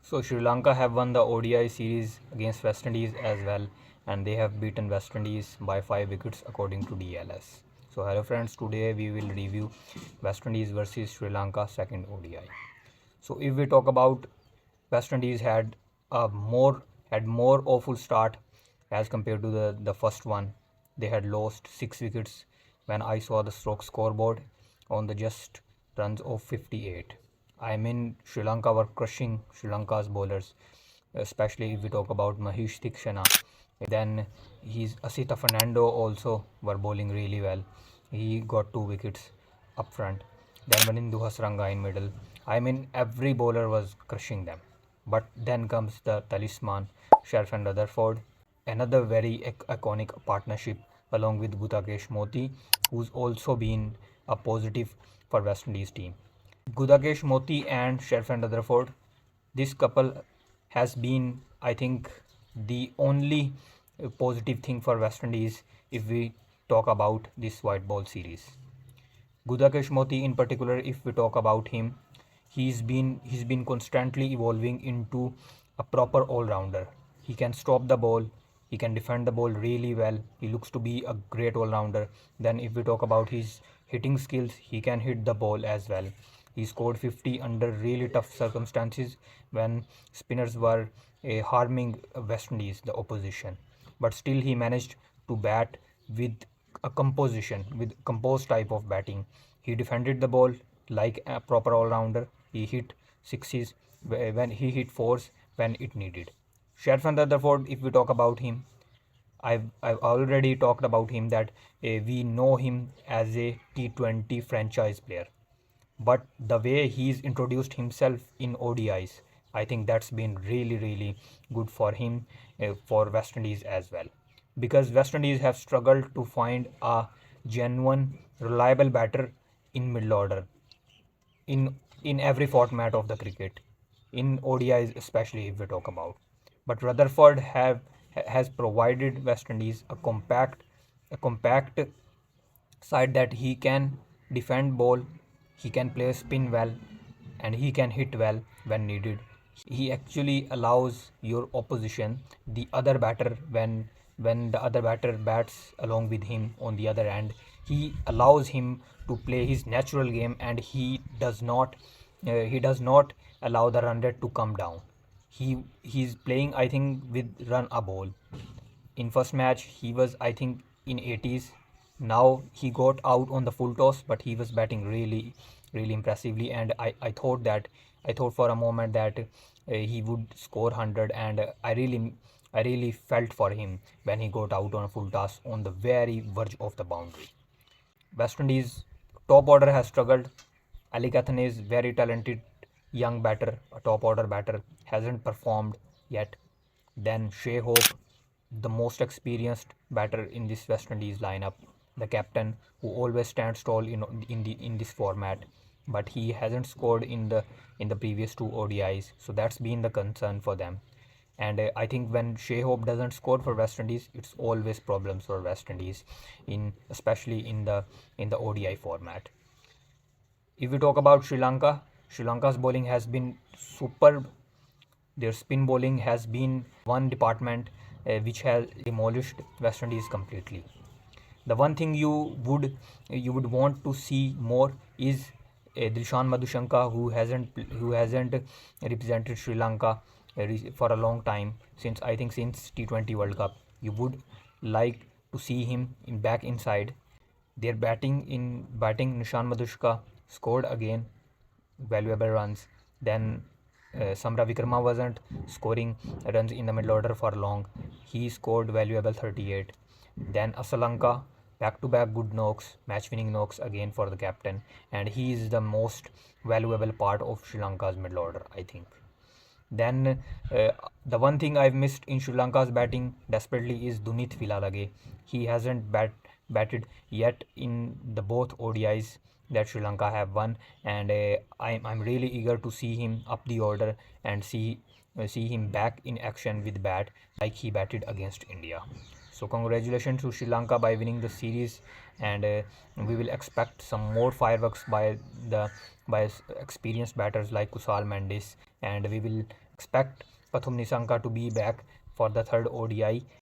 So Sri Lanka have won the ODI series against West Indies as well, and they have beaten West Indies by 5 wickets according to DLS. So hello friends, today we will review West Indies versus Sri Lanka second ODI. So if we talk about West Indies had more awful start as compared to the first one. They had lost 6 wickets when I saw the scoreboard on the just runs of 58. I mean, Sri Lanka were crushing Sri Lanka's bowlers, especially if we talk about Mahesh Theekshana. Then his Asita Fernando also were bowling really well. He got 2 wickets up front. Then Manindu Hasaranga in middle. I mean, every bowler was crushing them. But then comes the talisman, Sharf and Rutherford, another very iconic partnership along with Gudakesh Motie, who's also been a positive for West Indies team. Gudakesh Motie and Sharf and Rutherford, this couple has been, I think, the only positive thing for West Indies if we talk about this white ball series. Gudakesh Motie in particular, if we talk about him, he's been constantly evolving into a proper all-rounder. He can stop the ball, he can defend the ball really well. He looks to be a great all-rounder. Then if we talk about his hitting skills, he can hit the ball as well. He scored 50 under really tough circumstances when spinners were harming West Indies, the opposition. But still he managed to bat with a composed type of batting. He defended the ball like a proper all-rounder. He hit sixes when he hit fours when it needed. Sharfan Rutherford, if we talk about him, I've already talked about him that we know him as a T20 franchise player. But the way he's introduced himself in ODIs, I think that's been really good for him, for West Indies as well. Because West Indies have struggled to find a genuine, reliable batter in middle order in every format of the cricket, in ODIs especially if we talk about. But Rutherford has provided West Indies a compact side that he can defend ball, he can play spin well, and he can hit well when needed. He actually allows your opposition, the other batter, when the other batter bats along with him on the other end, he allows him to play his natural game, and he does not allow the run rate to come down. He's playing, I think, with run a ball. In first match he was, I think, in 80s. Now he got out on the full toss, but he was batting really impressively, and I thought for a moment that he would score 100, and I really felt for him when he got out on a full toss on the very verge of the boundary. West Indies top order has struggled. Ali Kathan is very talented young batter, a top order batter, hasn't performed yet. Then Shea Hope, the most experienced batter in this West Indies lineup, the captain who always stands tall in this format, but he hasn't scored in the previous 2 ODIs, so that's been the concern for them. And I think when Shea Hope doesn't score for West Indies, it's always problems for West Indies, especially in the ODI format. If we talk about Sri Lanka, Sri Lanka's bowling has been superb. Their spin bowling has been one department which has demolished West Indies completely. The one thing you would want to see more is Dilshan Madhushanka, who hasn't represented Sri Lanka for a long time, since T20 World Cup. You would like to see him back inside. Their batting, Nishan Madhushka scored again valuable runs. Then Samra Vikrama wasn't scoring runs in the middle order for long. He scored valuable 38. Then Asalanka, back to back good knocks, match winning knocks again for the captain, and he is the most valuable part of Sri Lanka's middle order, I think. Then the one thing I've missed in Sri Lanka's batting desperately is Dunith Vilalage. He hasn't batted yet in the both ODIs that Sri Lanka have won, and I'm really eager to see him up the order and see him back in action with bat like he batted against India. So congratulations to Sri Lanka by winning the series, and we will expect some more fireworks by experienced batters like Kusal Mendes, and we will expect Pathum Nissanka to be back for the third ODI